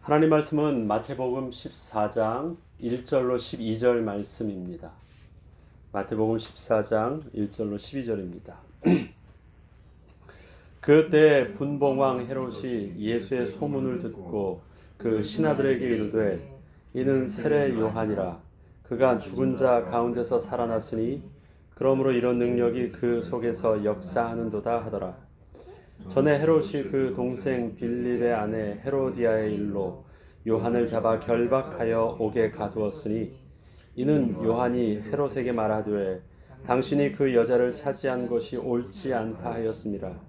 하나님 말씀은 마태복음 14장 1절로 12절 말씀입니다. 마태복음 14장 1절로 12절입니다. 그때 분봉왕 헤롯이 예수의 소문을 듣고 그 신하들에게 이르되 이는 세례 요한이라 그가 죽은 자 가운데서 살아났으니 그러므로 이런 능력이 그 속에서 역사하는도다 하더라. 전에 헤롯이 그 동생 빌립의 아내 헤로디아의 일로 요한을 잡아 결박하여 옥에 가두었으니 이는 요한이 헤롯에게 말하되 당신이 그 여자를 차지한 것이 옳지 않다 하였습니다.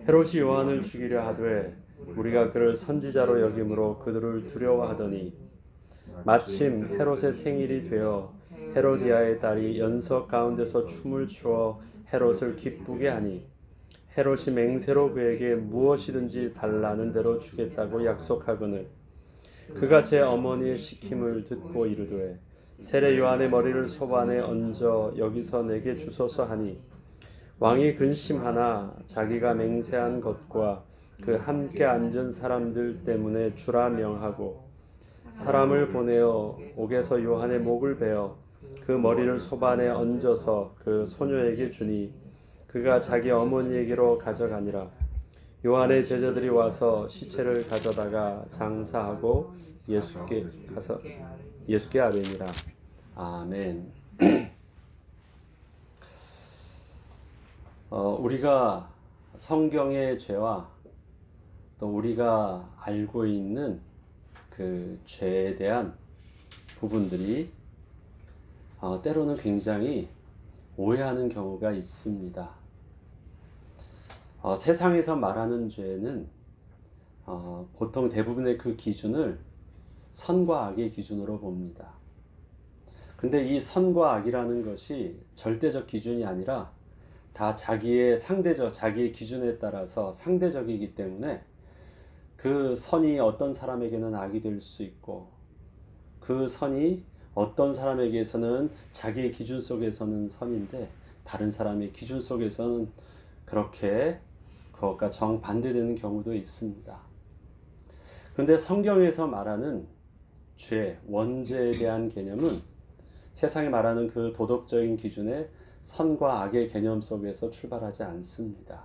헤롯이 요한을 죽이려 하되 우리가 그를 선지자로 여김으로 그들을 두려워하더니 마침 헤롯의 생일이 되어 헤로디아의 딸이 연석 가운데서 춤을 추어 헤롯을 기쁘게 하니 헤롯이 맹세로 그에게 무엇이든지 달라는 대로 주겠다고 약속하거늘 그가 제 어머니의 시킴을 듣고 이르되 세례 요한의 머리를 소반에 얹어 여기서 내게 주소서 하니 왕이 근심하나 자기가 맹세한 것과 그 함께 앉은 사람들 때문에 주라 명하고 사람을 보내어 옥에서 요한의 목을 베어 그 머리를 소반에 얹어서 그 소녀에게 주니 그가 자기 어머니에게로 가져가니라. 요한의 제자들이 와서 시체를 가져다가 장사하고 예수께 아뢰니라. 아멘. 우리가 성경의 죄와 또 우리가 알고 있는 그 죄에 대한 부분들이 때로는 굉장히 오해하는 경우가 있습니다. 세상에서 말하는 죄는 보통 대부분의 그 기준을 선과 악의 기준으로 봅니다. 근데 이 선과 악이라는 것이 절대적 기준이 아니라 다 자기의 기준에 따라서 상대적이기 때문에 그 선이 어떤 사람에게는 악이 될 수 있고 그 선이 어떤 사람에게서는 자기의 기준 속에서는 선인데 다른 사람의 기준 속에서는 그렇게 그것과 정반대되는 경우도 있습니다. 그런데 성경에서 말하는 죄, 원죄에 대한 개념은 세상이 말하는 그 도덕적인 기준의 선과 악의 개념 속에서 출발하지 않습니다.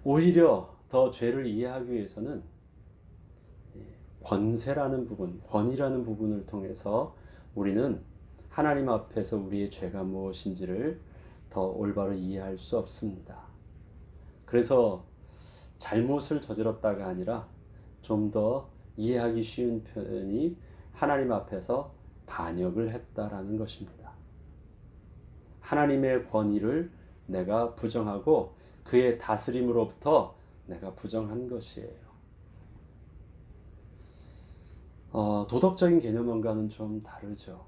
오히려 더 죄를 이해하기 위해서는 권세라는 부분, 권위라는 부분을 통해서 우리는 하나님 앞에서 우리의 죄가 무엇인지를 더 올바로 이해할 수 없습니다. 그래서 잘못을 저질렀다가 아니라 좀 더 이해하기 쉬운 표현이 하나님 앞에서 반역을 했다라는 것입니다. 하나님의 권위를 내가 부정하고 그의 다스림으로부터 내가 부정한 것이에요. 도덕적인 개념과는 좀 다르죠.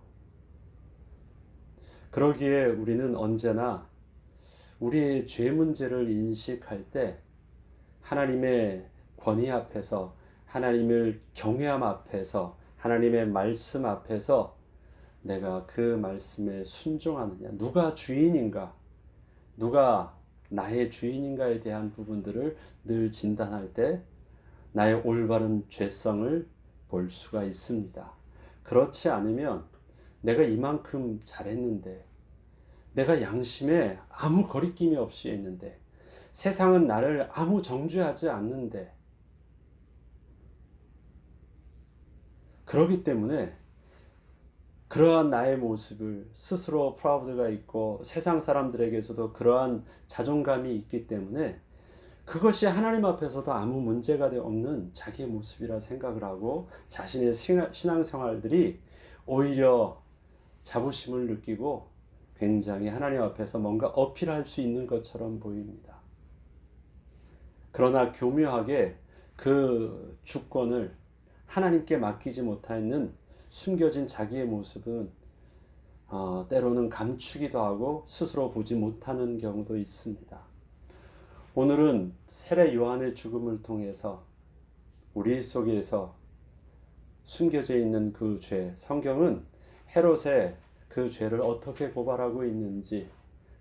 그러기에 우리는 언제나 우리의 죄 문제를 인식할 때 하나님의 권위 앞에서 하나님을 경외함 앞에서 하나님의 말씀 앞에서 내가 그 말씀에 순종하느냐, 누가 주인인가, 누가 나의 주인인가에 대한 부분들을 늘 진단할 때 나의 올바른 죄성을 볼 수가 있습니다. 그렇지 않으면 내가 이만큼 잘했는데, 내가 양심에 아무 거리낌이 없이 했는데, 세상은 나를 아무 정죄하지 않는데, 그렇기 때문에 그러한 나의 모습을 스스로 프라우드가 있고 세상 사람들에게서도 그러한 자존감이 있기 때문에 그것이 하나님 앞에서도 아무 문제가 없는 자기의 모습이라 생각을 하고 자신의 신앙생활들이 오히려 자부심을 느끼고 굉장히 하나님 앞에서 뭔가 어필할 수 있는 것처럼 보입니다. 그러나 교묘하게 그 주권을 하나님께 맡기지 못하는 숨겨진 자기의 모습은 때로는 감추기도 하고 스스로 보지 못하는 경우도 있습니다. 오늘은 세례 요한의 죽음을 통해서 우리 속에서 숨겨져 있는 그 죄, 성경은 헤롯의 그 죄를 어떻게 고발하고 있는지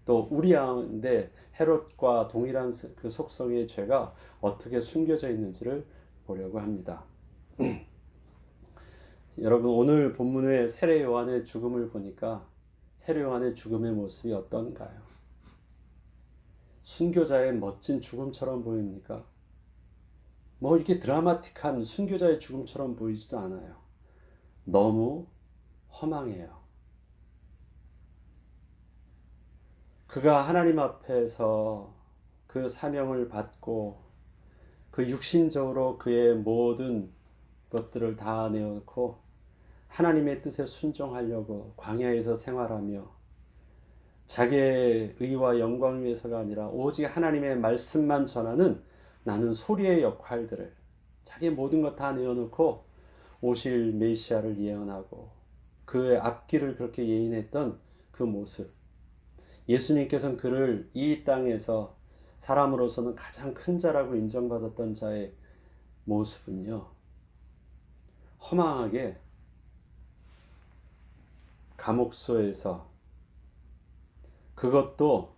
또 우리아인데 헤롯과 동일한 그 속성의 죄가 어떻게 숨겨져 있는지를 보려고 합니다. 여러분 오늘 본문의 세례 요한의 죽음을 보니까 세례 요한의 죽음의 모습이 어떤가요? 순교자의 멋진 죽음처럼 보입니까? 뭐 이렇게 드라마틱한 순교자의 죽음처럼 보이지도 않아요. 너무 허망해요. 그가 하나님 앞에서 그 사명을 받고 그 육신적으로 그의 모든 것들을 다 내어놓고 하나님의 뜻에 순종하려고 광야에서 생활하며 자기의 의와 영광을 위해서가 아니라 오직 하나님의 말씀만 전하는 나는 소리의 역할들을 자기의 모든 것 다 내어놓고 오실 메시아를 예언하고 그의 앞길을 그렇게 예인했던 그 모습, 예수님께서는 그를 이 땅에서 사람으로서는 가장 큰 자라고 인정받았던 자의 모습은요, 허망하게 감옥소에서, 그것도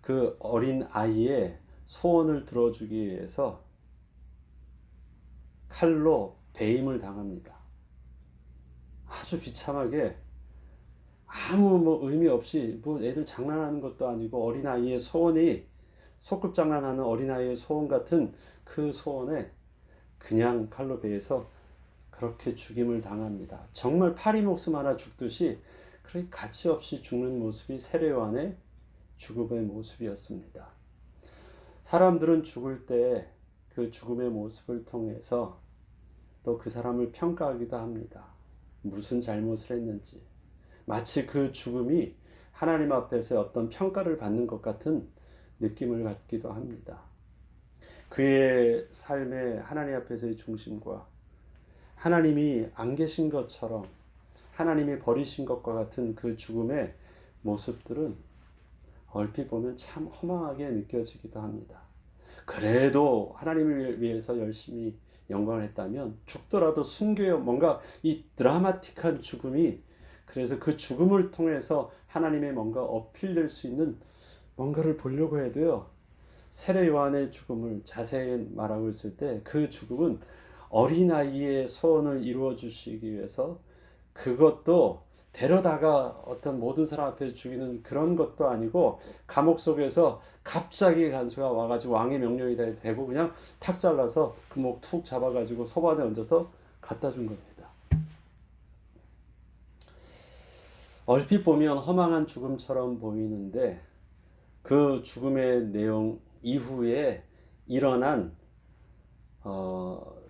그 어린 아이의 소원을 들어주기 위해서 칼로 배임을 당합니다. 아주 비참하게 아무 뭐 의미 없이 뭐 애들 장난하는 것도 아니고 어린아이의 소원이 소꿉장난하는 어린아이의 소원 같은 그 소원에 그냥 칼로 베해서 그렇게 죽임을 당합니다. 정말 파리 목숨 하나 죽듯이 그렇게 가치없이 죽는 모습이 세례 요한의 죽음의 모습이었습니다. 사람들은 죽을 때 그 죽음의 모습을 통해서 또 그 사람을 평가하기도 합니다. 무슨 잘못을 했는지. 마치 그 죽음이 하나님 앞에서 어떤 평가를 받는 것 같은 느낌을 갖기도 합니다. 그의 삶의 하나님 앞에서의 중심과 하나님이 안 계신 것처럼 하나님이 버리신 것과 같은 그 죽음의 모습들은 얼핏 보면 참 허망하게 느껴지기도 합니다. 그래도 하나님을 위해서 열심히 영광을 했다면 죽더라도 순교의 뭔가 이 드라마틱한 죽음이, 그래서 그 죽음을 통해서 하나님의 뭔가 어필될 수 있는 뭔가를 보려고 해도요, 세례 요한의 죽음을 자세히 말하고 있을 때 그 죽음은 어린아이의 소원을 이루어 주시기 위해서, 그것도 데려다가 어떤 모든 사람 앞에 죽이는 그런 것도 아니고 감옥 속에서 갑자기 간수가 와가지고 왕의 명령이 되고 그냥 탁 잘라서 그 목 툭 잡아가지고 소반에 얹어서 갖다 준 겁니다. 얼핏 보면 허망한 죽음처럼 보이는데 그 죽음의 내용 이후에 일어난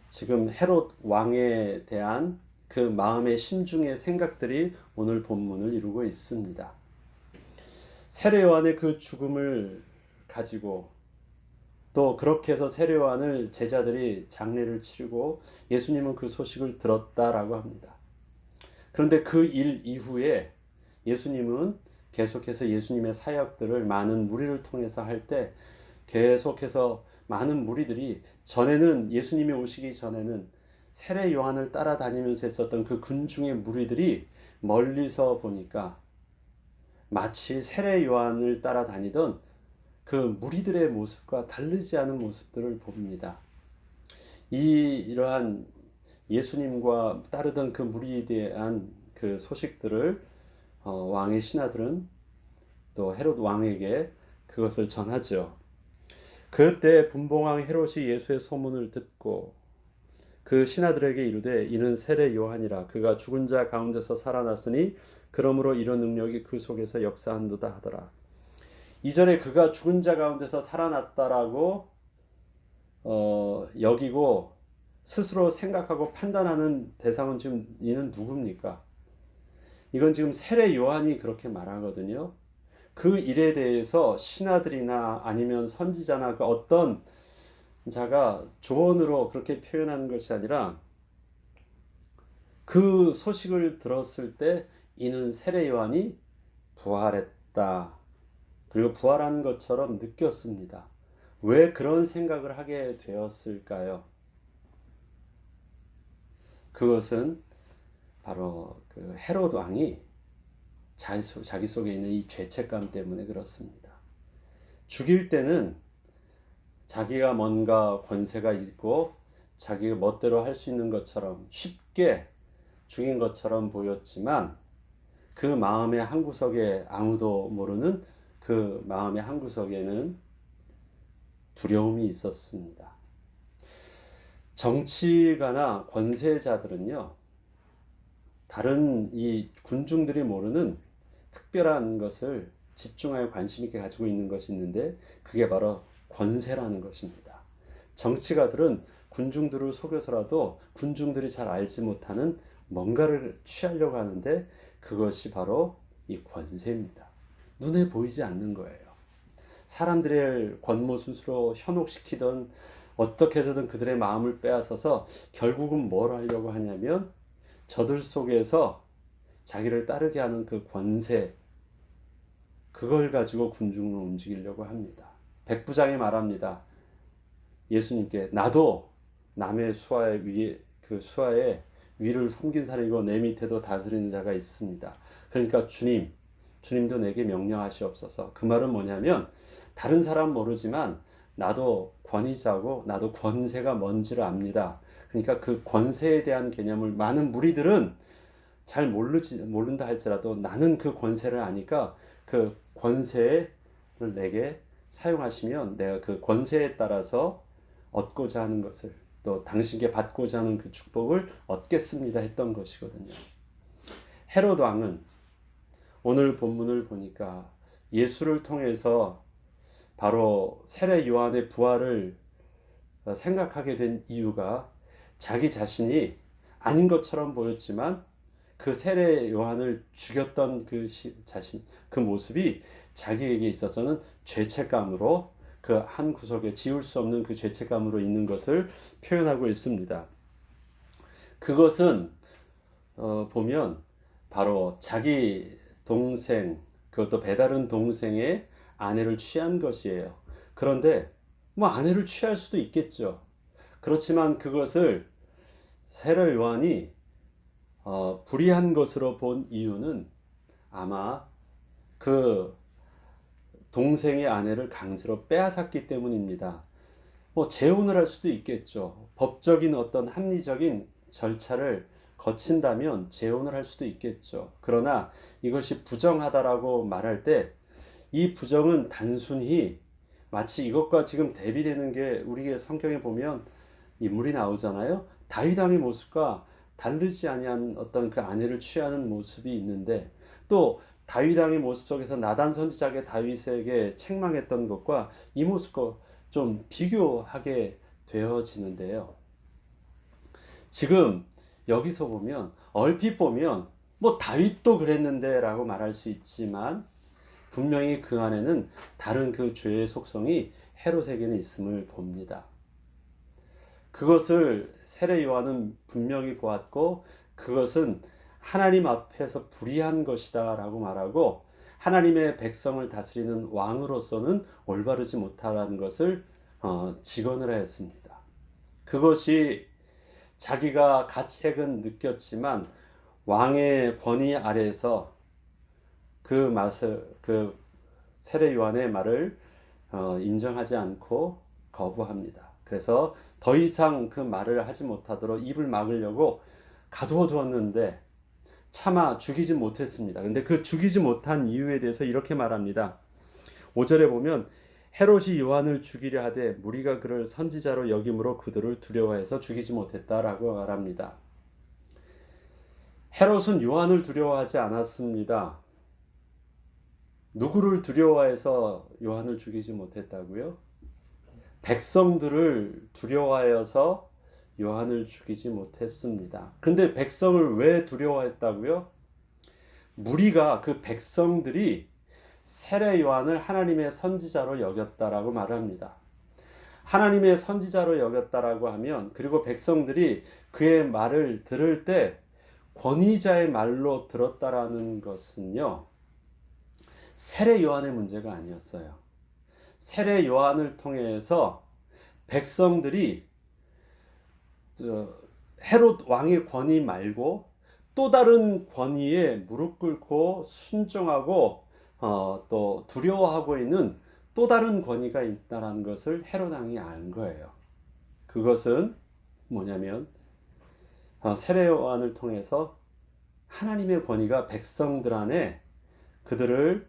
지금 헤롯 왕에 대한 그 마음의 심중의 생각들이 오늘 본문을 이루고 있습니다. 세례 요한의 그 죽음을 가지고 또 그렇게 해서 세례 요한을 제자들이 장례를 치르고 예수님은 그 소식을 들었다라고 합니다. 그런데 그 일 이후에 예수님은 계속해서 예수님의 사역들을 많은 무리를 통해서 할 때 계속해서 많은 무리들이, 전에는 예수님이 오시기 전에는 세례 요한을 따라다니면서 했었던 그 군중의 무리들이 멀리서 보니까 마치 세례 요한을 따라다니던 그 무리들의 모습과 다르지 않은 모습들을 봅니다. 이러한 예수님과 따르던 그 무리에 대한 그 소식들을 왕의 신하들은 또 헤롯 왕에게 그것을 전하죠. 그때 분봉왕 헤롯이 예수의 소문을 듣고 그 신하들에게 이르되 이는 세례 요한이라 그가 죽은 자 가운데서 살아났으니 그러므로 이런 능력이 그 속에서 역사한도다 하더라. 이전에 그가 죽은 자 가운데서 살아났다라고 여기고 스스로 생각하고 판단하는 대상은 지금 이는 누굽니까? 이건 지금 세례 요한이 그렇게 말하거든요. 그 일에 대해서 신하들이나 아니면 선지자나 그 어떤 자가 조언으로 그렇게 표현하는 것이 아니라 그 소식을 들었을 때 이는 세례 요한이 부활했다. 그리고 부활한 것처럼 느꼈습니다. 왜 그런 생각을 하게 되었을까요? 그것은 바로 그 헤롯 왕이 자기 속에 있는 이 죄책감 때문에 그렇습니다. 죽일 때는 자기가 뭔가 권세가 있고 자기가 멋대로 할 수 있는 것처럼 쉽게 죽인 것처럼 보였지만 그 마음의 한구석에 아무도 모르는 그 마음의 한구석에는 두려움이 있었습니다. 정치가나 권세자들은요, 다른 이 군중들이 모르는 특별한 것을 집중하여 관심 있게 가지고 있는 것이 있는데 그게 바로 권세라는 것입니다. 정치가들은 군중들을 속여서라도 군중들이 잘 알지 못하는 뭔가를 취하려고 하는데 그것이 바로 이 권세입니다. 눈에 보이지 않는 거예요. 사람들의 권모순수로 현혹시키던 어떻게 해서든 그들의 마음을 빼앗아서 결국은 뭘 하려고 하냐면 저들 속에서 자기를 따르게 하는 그 권세, 그걸 가지고 군중을 움직이려고 합니다. 백부장이 말합니다. 예수님께 나도 남의 수하의 위에 그 수하에 위를 섬긴 사람이고 내 밑에도 다스리는 자가 있습니다. 그러니까 주님도 내게 명령하시옵소서. 그 말은 뭐냐면 다른 사람 모르지만 나도 권위자고 나도 권세가 뭔지를 압니다. 그러니까 그 권세에 대한 개념을 많은 무리들은 잘 모른다 할지라도 나는 그 권세를 아니까 그 권세를 내게 사용하시면 내가 그 권세에 따라서 얻고자 하는 것을 또 당신께 받고자 하는 그 축복을 얻겠습니다 했던 것이거든요. 헤롯 왕은 오늘 본문을 보니까 예수를 통해서 바로 세례 요한의 부활을 생각하게 된 이유가 자기 자신이 아닌 것처럼 보였지만 그 세례 요한을 죽였던 그 모습이 자기에게 있어서는 죄책감으로 그 한 구석에 지울 수 없는 그 죄책감으로 있는 것을 표현하고 있습니다. 그것은 보면 바로 자기 동생, 그것도 배다른 동생의 아내를 취한 것이에요. 그런데 뭐 아내를 취할 수도 있겠죠. 그렇지만 그것을 세례 요한이 불의한 것으로 본 이유는 아마 그 동생의 아내를 강제로 빼앗았기 때문입니다. 뭐 재혼을 할 수도 있겠죠. 법적인 어떤 합리적인 절차를 거친다면 재혼을 할 수도 있겠죠. 그러나 이것이 부정하다라고 말할 때 이 부정은 단순히 마치 이것과 지금 대비되는 게 우리의 성경에 보면 인물이 나오잖아요. 다윗 왕의 모습과 다르지 아니한 어떤 그 아내를 취하는 모습이 있는데 또 다윗 왕의 모습 속에서 나단 선지자가 다윗에게 책망했던 것과 이 모습과 좀 비교하게 되어지는데요. 지금 여기서 보면 얼핏 보면 뭐 다윗도 그랬는데 라고 말할 수 있지만 분명히 그 안에는 다른 그 죄의 속성이 헤롯에게는 있음을 봅니다. 그것을 세례 요한은 분명히 보았고 그것은 하나님 앞에서 불의한 것이다 라고 말하고 하나님의 백성을 다스리는 왕으로서는 올바르지 못하다는 것을 직언을 했습니다. 그것이 자기가 가책은 느꼈지만 왕의 권위 아래에서 그 세례 요한의 말을 인정하지 않고 거부합니다. 그래서 더 이상 그 말을 하지 못하도록 입을 막으려고 가두어 두었는데 차마 죽이지 못했습니다. 근데 그 죽이지 못한 이유에 대해서 이렇게 말합니다. 5절에 보면 헤롯이 요한을 죽이려 하되 무리가 그를 선지자로 여김으로 그들을 두려워해서 죽이지 못했다라고 말합니다. 헤롯은 요한을 두려워하지 않았습니다. 누구를 두려워해서 요한을 죽이지 못했다고요? 백성들을 두려워하여서 요한을 죽이지 못했습니다. 근데 백성을 왜 두려워했다고요? 무리가 그 백성들이 세례 요한을 하나님의 선지자로 여겼다라고 말합니다. 하나님의 선지자로 여겼다라고 하면 그리고 백성들이 그의 말을 들을 때 권위자의 말로 들었다라는 것은요. 세례 요한의 문제가 아니었어요. 세례 요한을 통해서 백성들이 헤롯 왕의 권위 말고 또 다른 권위에 무릎 꿇고 순종하고 또 두려워하고 있는 또 다른 권위가 있다는 것을 헤롯 왕이 안 거예요. 그것은 뭐냐면 세례 요한을 통해서 하나님의 권위가 백성들 안에 그들을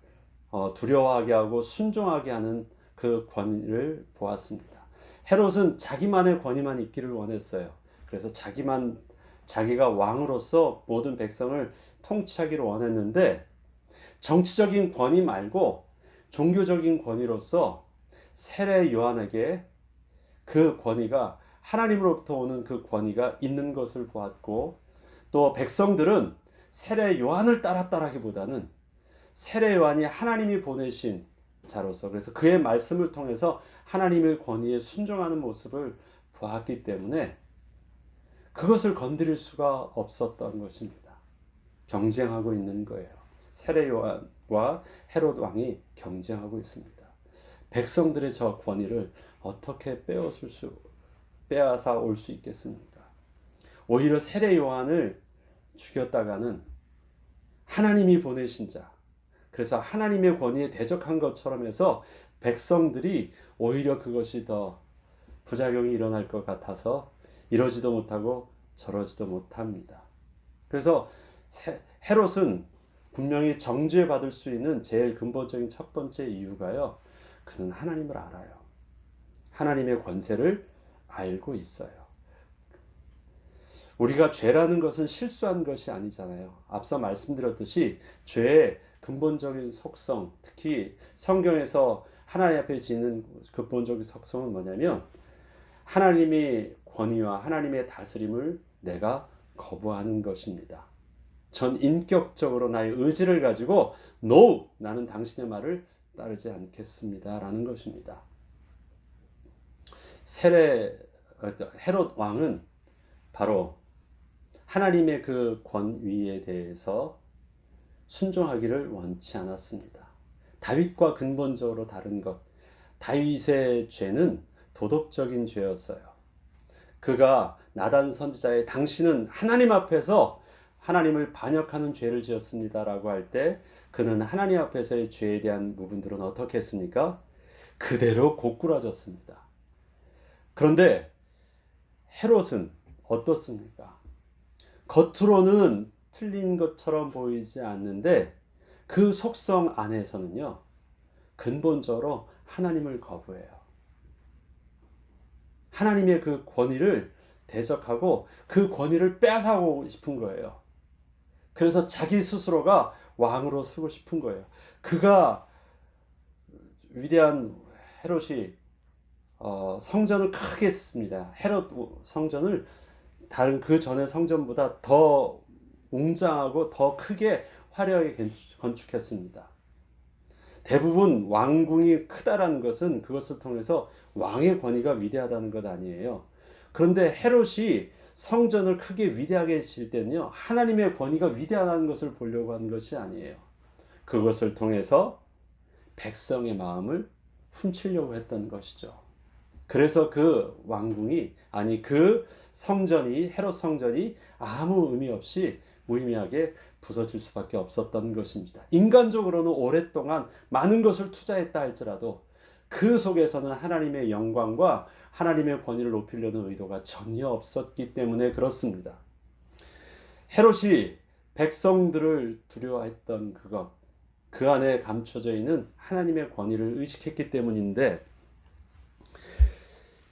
두려워하게 하고 순종하게 하는 그 권위를 보았습니다. 헤롯은 자기만의 권위만 있기를 원했어요. 그래서 자기가 왕으로서 모든 백성을 통치하기를 원했는데 정치적인 권위 말고 종교적인 권위로서 세례 요한에게 그 권위가 하나님으로부터 오는 그 권위가 있는 것을 보았고 또 백성들은 세례 요한을 따랐다라기보다는 세례 요한이 하나님이 보내신 자로서 그래서 그의 말씀을 통해서 하나님의 권위에 순종하는 모습을 보았기 때문에 그것을 건드릴 수가 없었던 것입니다. 경쟁하고 있는 거예요. 세례 요한과 헤롯 왕이 경쟁하고 있습니다. 백성들의 저 권위를 어떻게 빼앗아 올 수 있겠습니까? 오히려 세례 요한을 죽였다가는 하나님이 보내신 자, 그래서 하나님의 권위에 대적한 것처럼 해서 백성들이 오히려 그것이 더 부작용이 일어날 것 같아서 이러지도 못하고 저러지도 못합니다. 그래서 헤롯은 분명히 정죄받을 수 있는 제일 근본적인 첫 번째 이유가요. 그는 하나님을 알아요. 하나님의 권세를 알고 있어요. 우리가 죄라는 것은 실수한 것이 아니잖아요. 앞서 말씀드렸듯이 죄의 근본적인 속성, 특히 성경에서 하나님 앞에 짓는 근본적인 속성은 뭐냐면 하나님의 권위와 하나님의 다스림을 내가 거부하는 것입니다. 전 인격적으로 나의 의지를 가지고 No! 나는 당신의 말을 따르지 않겠습니다. 라는 것입니다. 헤롯 왕은 바로 하나님의 그 권위에 대해서 순종하기를 원치 않았습니다. 다윗과 근본적으로 다른 것. 다윗의 죄는 도덕적인 죄였어요. 그가 나단 선지자의 당신은 하나님 앞에서 하나님을 반역하는 죄를 지었습니다라고 할 때 그는 하나님 앞에서의 죄에 대한 부분들은 어떻게 했습니까? 그대로 고꾸라졌습니다. 그런데 헤롯은 어떻습니까? 겉으로는 틀린 것처럼 보이지 않는데 그 속성 안에서는요, 근본적으로 하나님을 거부해요. 하나님의 그 권위를 대적하고 그 권위를 빼앗아오고 싶은 거예요. 그래서 자기 스스로가 왕으로 서고 싶은 거예요. 그가 위대한 헤롯이 성전을 크게 했습니다. 헤롯 성전을 다른 그 전의 성전보다 더 웅장하고 더 크게 화려하게 건축했습니다. 대부분 왕궁이 크다라는 것은 그것을 통해서 왕의 권위가 위대하다는 것 아니에요. 그런데 헤롯이 성전을 크게 위대하게 질 때는요, 하나님의 권위가 위대하다는 것을 보려고 하는 것이 아니에요. 그것을 통해서 백성의 마음을 훔치려고 했던 것이죠. 그래서 그 왕궁이 그 성전이 헤롯 성전이 아무 의미 없이 무의미하게 부서질 수밖에 없었던 것입니다. 인간적으로는 오랫동안 많은 것을 투자했다 할지라도 그 속에서는 하나님의 영광과 하나님의 권위를 높이려는 의도가 전혀 없었기 때문에 그렇습니다. 헤롯이 백성들을 두려워했던 그것, 그 안에 감춰져 있는 하나님의 권위를 의식했기 때문인데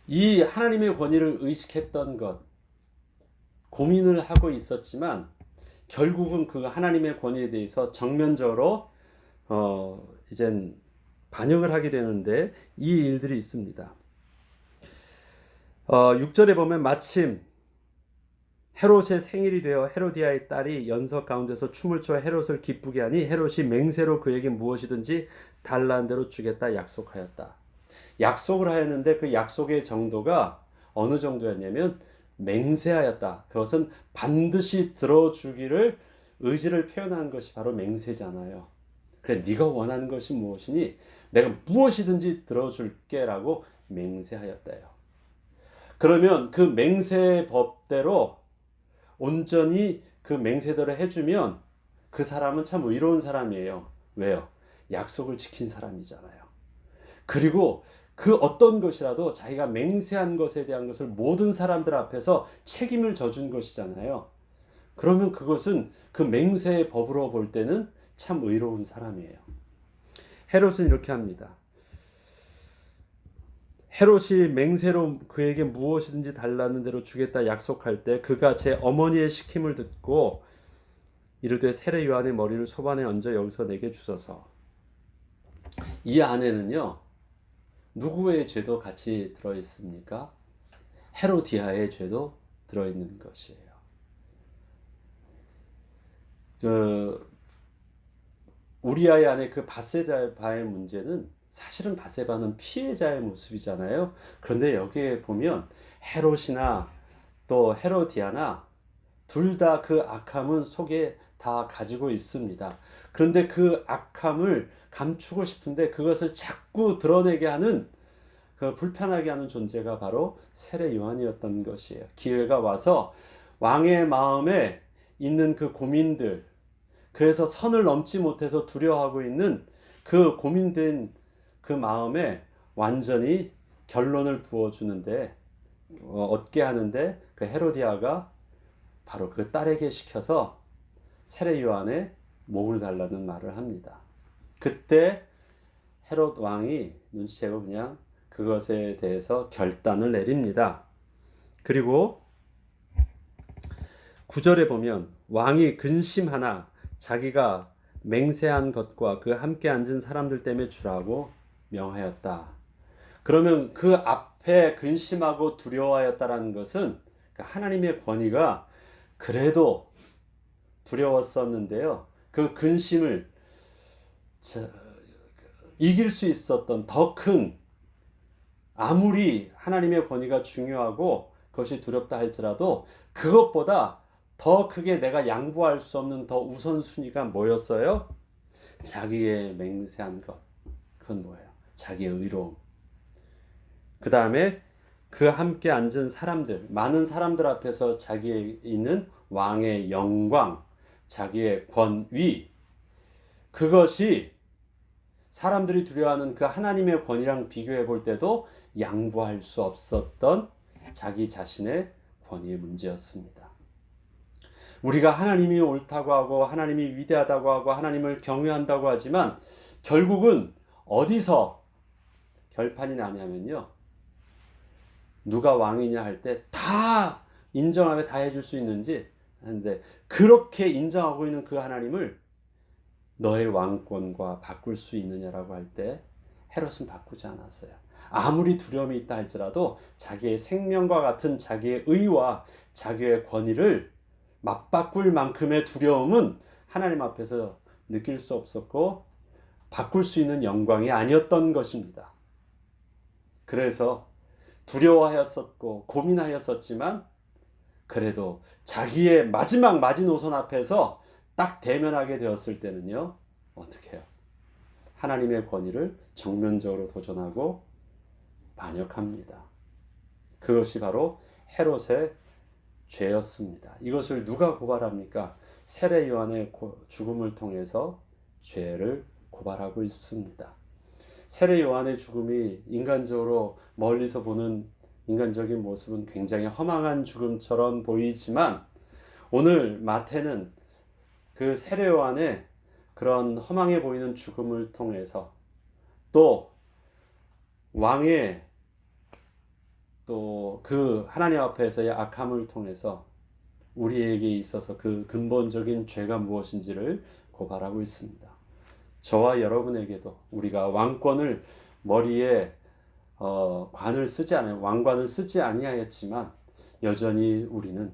이 하나님의 권위를 의식했던 것, 고민을 하고 있었지만 결국은 그 하나님의 권위에 대해서 정면적으로 이젠 반역을 하게 되는데 이 일들이 있습니다. 6절에 보면 마침 헤롯의 생일이 되어 헤로디아의 딸이 연석 가운데서 춤을 춰 헤롯을 기쁘게 하니 헤롯이 맹세로 그에게 무엇이든지 달라는 대로 주겠다 약속하였다. 약속을 하였는데 그 약속의 정도가 어느 정도였냐면 맹세하였다. 그것은 반드시 들어주기를 의지를 표현한 것이 바로 맹세잖아요. 그래, 네가 원하는 것이 무엇이니 내가 무엇이든지 들어줄게라고 맹세하였다요. 그러면 그 맹세의 법대로 온전히 그 맹세대로 해주면 그 사람은 참 의로운 사람이에요. 왜요? 약속을 지킨 사람이잖아요. 그리고 그 어떤 것이라도 자기가 맹세한 것에 대한 것을 모든 사람들 앞에서 책임을 져준 것이잖아요. 그러면 그것은 그 맹세의 법으로 볼 때는 참 의로운 사람이에요. 헤롯은 이렇게 합니다. 헤롯이 맹세로 그에게 무엇이든지 달라는 대로 주겠다 약속할 때 그가 제 어머니의 시킴을 듣고 이르되 세례 요한의 머리를 소반에 얹어 여기서 내게 주소서. 이 안에는요, 누구의 죄도 같이 들어있습니까? 헤로디아의 죄도 들어있는 것이에요. 우리아의 안에 그 밧세바의 문제는 사실은 밧세바는 피해자의 모습이잖아요. 그런데 여기에 보면 헤롯이나 또 헤로디아나 둘 다 그 악함은 속에 다 가지고 있습니다. 그런데 그 악함을 감추고 싶은데 그것을 자꾸 드러내게 하는 그 불편하게 하는 존재가 바로 세례 요한이었던 것이에요. 기회가 와서 왕의 마음에 있는 그 고민들, 그래서 선을 넘지 못해서 두려워하고 있는 그 고민된 그 마음에 완전히 결론을 부어주는데 얻게 하는데 그 헤로디아가 바로 그 딸에게 시켜서 세례 요한의 목을 달라는 말을 합니다. 그때 헤롯 왕이 눈치채고 그냥 그것에 대해서 결단을 내립니다. 그리고 9절에 보면 왕이 근심하나 자기가 맹세한 것과 그 함께 앉은 사람들 때문에 주라고 명하였다. 그러면 그 앞에 근심하고 두려워하였다라는 것은 하나님의 권위가 그래도 두려웠었는데요. 그 근심을 이길 수 있었던 더 큰, 아무리 하나님의 권위가 중요하고 그것이 두렵다 할지라도 그것보다 더 크게 내가 양보할 수 없는 더 우선순위가 뭐였어요? 자기의 맹세한 것. 그건 뭐예요? 자기의 의로움. 그 다음에 그 함께 앉은 사람들, 많은 사람들 앞에서 자기의 있는 왕의 영광, 자기의 권위, 그것이 사람들이 두려워하는 그 하나님의 권위랑 비교해 볼 때도 양보할 수 없었던 자기 자신의 권위의 문제였습니다. 우리가 하나님이 옳다고 하고 하나님이 위대하다고 하고 하나님을 경외한다고 하지만 결국은 어디서 결판이 나냐면요, 누가 왕이냐 할 때 다 인정하게 다 해줄 수 있는지 하는데, 그렇게 인정하고 있는 그 하나님을 너의 왕권과 바꿀 수 있느냐라고 할 때 헤롯은 바꾸지 않았어요. 아무리 두려움이 있다 할지라도 자기의 생명과 같은 자기의 의와 자기의 권위를 맞바꿀 만큼의 두려움은 하나님 앞에서 느낄 수 없었고 바꿀 수 있는 영광이 아니었던 것입니다. 그래서 두려워하였었고 고민하였었지만 그래도 자기의 마지막 마지노선 앞에서 딱 대면하게 되었을 때는요, 어떻게 해요? 하나님의 권위를 정면적으로 도전하고 반역합니다. 그것이 바로 헤롯의 죄였습니다. 이것을 누가 고발합니까? 세례 요한의 죽음을 통해서 죄를 고발하고 있습니다. 세례 요한의 죽음이 인간적으로 멀리서 보는 인간적인 모습은 굉장히 허망한 죽음처럼 보이지만 오늘 마태는 그 세례 요한의 그런 허망해 보이는 죽음을 통해서 또 왕의 또 그 하나님 앞에서의 악함을 통해서 우리에게 있어서 그 근본적인 죄가 무엇인지를 고발하고 있습니다. 저와 여러분에게도 우리가 왕권을 머리에 관을 쓰지 않아요. 왕관을 쓰지 아니하였지만 여전히 우리는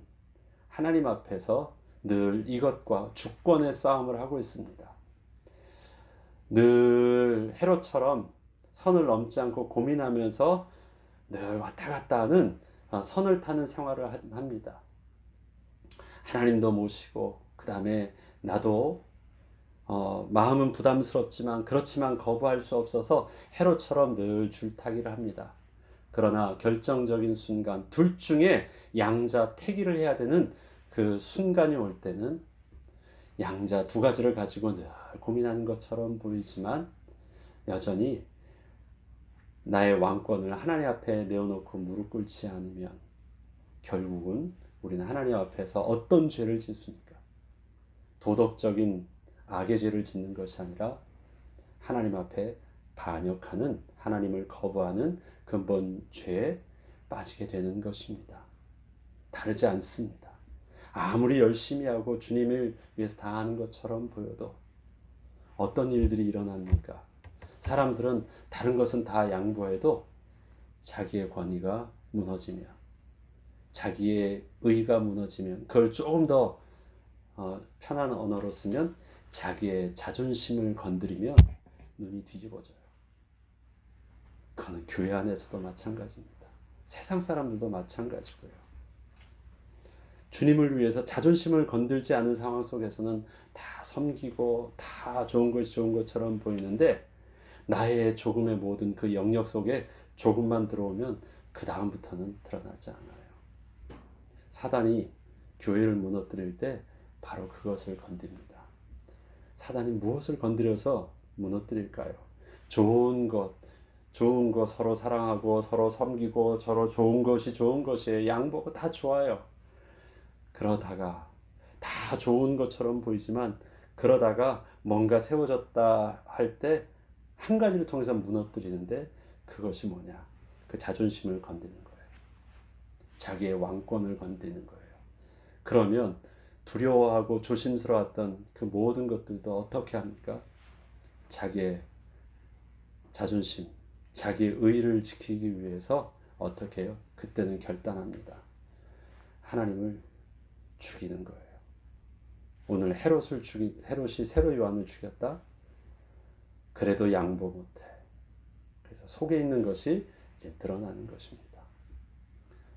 하나님 앞에서 늘 이것과 주권의 싸움을 하고 있습니다. 늘 헤롯처럼 선을 넘지 않고 고민하면서 늘 왔다 갔다 하는 선을 타는 생활을 합니다. 하나님도 모시고 그 다음에 나도 마음은 부담스럽지만 그렇지만 거부할 수 없어서 헤롯처럼 늘 줄타기를 합니다. 그러나 결정적인 순간 둘 중에 양자택일을 해야 되는 그 순간이 올 때는 양자 두 가지를 가지고 늘 고민하는 것처럼 보이지만 여전히 나의 왕권을 하나님 앞에 내어놓고 무릎 꿇지 않으면 결국은 우리는 하나님 앞에서 어떤 죄를 짓습니까? 도덕적인 악의 죄를 짓는 것이 아니라 하나님 앞에 반역하는, 하나님을 거부하는 근본 죄에 빠지게 되는 것입니다. 다르지 않습니다. 아무리 열심히 하고 주님을 위해서 다 하는 것처럼 보여도 어떤 일들이 일어납니까? 사람들은 다른 것은 다 양보해도 자기의 권위가 무너지면, 자기의 의가 무너지면, 그걸 조금 더 편한 언어로 쓰면 자기의 자존심을 건드리면 눈이 뒤집어져요. 그거는 교회 안에서도 마찬가지입니다. 세상 사람들도 마찬가지고요. 주님을 위해서 자존심을 건들지 않은 상황 속에서는 다 섬기고 다 좋은 것이 좋은 것처럼 보이는데 나의 조금의 모든 그 영역 속에 조금만 들어오면 그 다음부터는 드러나지 않아요. 사단이 교회를 무너뜨릴 때 바로 그것을 건드립니다. 사단이 무엇을 건드려서 무너뜨릴까요? 좋은 것 서로 사랑하고 서로 섬기고 서로 좋은 것이에요. 양보고 다 좋아요. 그러다가 다 좋은 것처럼 보이지만 그러다가 뭔가 세워졌다 할 때 한 가지를 통해서 무너뜨리는데 그것이 뭐냐? 그 자존심을 건드리는 거예요. 자기의 왕권을 건드리는 거예요. 그러면 두려워하고 조심스러웠던 그 모든 것들도 어떻게 합니까? 자기의 자존심, 자기의 의를 지키기 위해서 어떻게 해요? 그때는 결단합니다. 하나님을 죽이는 거예요. 오늘 헤롯이 세로 요한을 죽였다? 그래도 양보 못해. 그래서 속에 있는 것이 이제 드러나는 것입니다.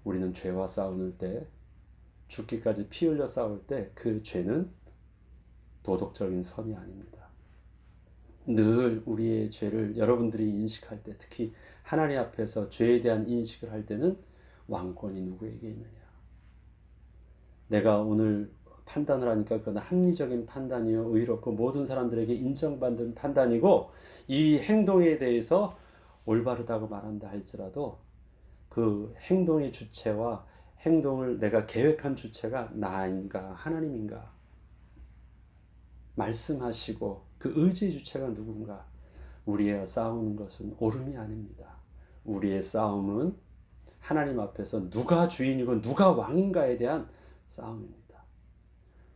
우리는 죄와 싸우는 때, 죽기까지 피 흘려 싸울 때 그 죄는 도덕적인 선이 아닙니다. 늘 우리의 죄를 여러분들이 인식할 때, 특히 하나님 앞에서 죄에 대한 인식을 할 때는 왕권이 누구에게 있느냐. 내가 오늘 판단을 하니까 그건 합리적인 판단이요, 의롭고 모든 사람들에게 인정받는 판단이고 이 행동에 대해서 올바르다고 말한다 할지라도 그 행동의 주체와 행동을 내가 계획한 주체가 나인가 하나님인가 말씀하시고 그 의지의 주체가 누군가. 우리의 싸우는 것은 옳음이 아닙니다. 우리의 싸움은 하나님 앞에서 누가 주인이고 누가 왕인가에 대한 싸움입니다.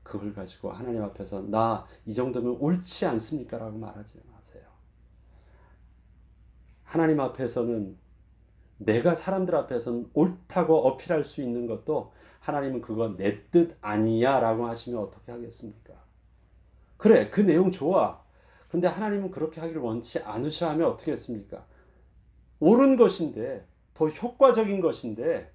그걸 가지고 하나님 앞에서 나 이 정도면 옳지 않습니까? 라고 말하지 마세요. 하나님 앞에서는 내가 사람들 앞에서는 옳다고 어필할 수 있는 것도 하나님은 그거 내 뜻 아니야 라고 하시면 어떻게 하겠습니까? 그래, 그 내용 좋아. 근데 하나님은 그렇게 하기를 원치 않으셔 하면 어떻게 했습니까? 옳은 것인데, 더 효과적인 것인데,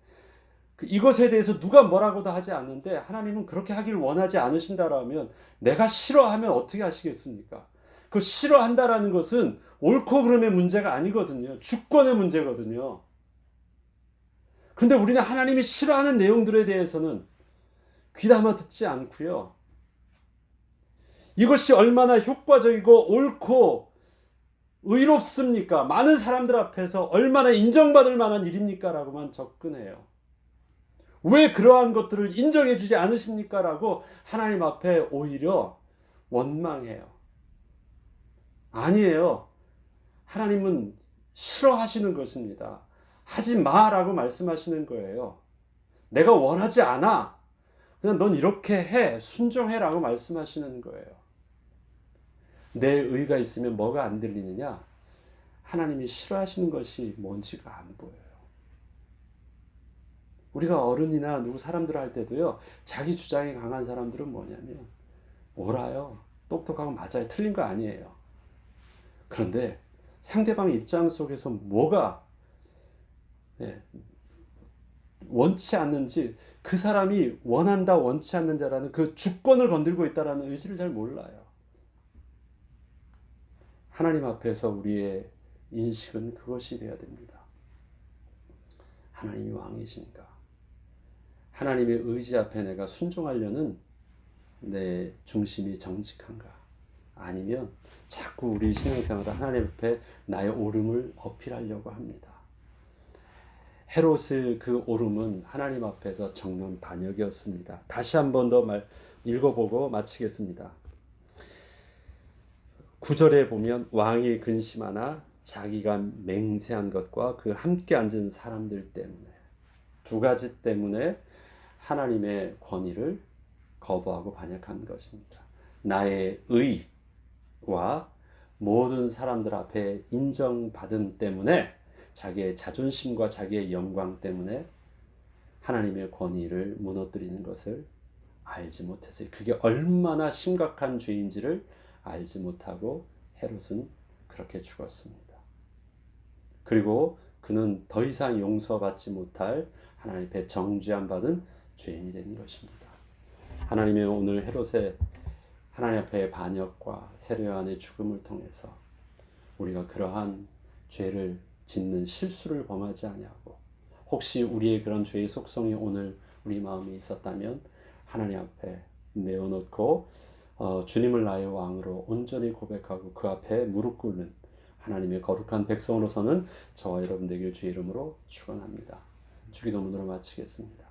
이것에 대해서 누가 뭐라고도 하지 않는데 하나님은 그렇게 하기를 원하지 않으신다라면 내가 싫어하면 어떻게 하시겠습니까? 그 싫어한다라는 것은 옳고 그름의 문제가 아니거든요. 주권의 문제거든요. 근데 우리는 하나님이 싫어하는 내용들에 대해서는 귀담아 듣지 않고요. 이것이 얼마나 효과적이고 옳고 의롭습니까? 많은 사람들 앞에서 얼마나 인정받을 만한 일입니까? 라고만 접근해요. 왜 그러한 것들을 인정해 주지 않으십니까? 라고 하나님 앞에 오히려 원망해요. 아니에요. 하나님은 싫어하시는 것입니다. 하지 마라고 말씀하시는 거예요. 내가 원하지 않아. 그냥 넌 이렇게 해. 순종해라고 말씀하시는 거예요. 내 의가 있으면 뭐가 안 들리느냐? 하나님이 싫어하시는 것이 뭔지가 안 보여요. 우리가 어른이나 누구 사람들 할 때도요, 자기 주장이 강한 사람들은 뭐냐면 옳아요. 똑똑하고 맞아요. 틀린 거 아니에요. 그런데 상대방 입장 속에서 뭐가 원치 않는지, 그 사람이 원한다 원치 않는다라는 그 주권을 건들고 있다라는 의지를 잘 몰라요. 하나님 앞에서 우리의 인식은 그것이 되어야 됩니다. 하나님이 왕이시니까, 하나님의 의지 앞에 내가 순종하려는 내 중심이 정직한가? 아니면 자꾸 우리 신앙생활을 하나님 앞에 나의 옳음을 어필하려고 합니다. 헤롯의 그 옳음은 하나님 앞에서 정면반역이었습니다. 다시 한 번 더 읽어보고 마치겠습니다. 9절에 보면 왕이 근심하나 자기가 맹세한 것과 그 함께 앉은 사람들 때문에, 두 가지 때문에 하나님의 권위를 거부하고 반역한 것입니다. 나의 의와 모든 사람들 앞에 인정받음 때문에, 자기의 자존심과 자기의 영광 때문에 하나님의 권위를 무너뜨리는 것을 알지 못했어요. 그게 얼마나 심각한 죄인지를 알지 못하고 헤롯은 그렇게 죽었습니다. 그리고 그는 더 이상 용서받지 못할 하나님 앞에 정죄함 받은 죄인이 된 것입니다. 하나님의 오늘 헤롯의 하나님 앞에 반역과 세례 요한의 죽음을 통해서 우리가 그러한 죄를 짓는 실수를 범하지 아니하고, 혹시 우리의 그런 죄의 속성이 오늘 우리 마음에 있었다면 하나님 앞에 내어놓고 주님을 나의 왕으로 온전히 고백하고 그 앞에 무릎 꿇는 하나님의 거룩한 백성으로서는 저와 여러분 되길 주의 이름으로 축원합니다. 주기도문으로 마치겠습니다.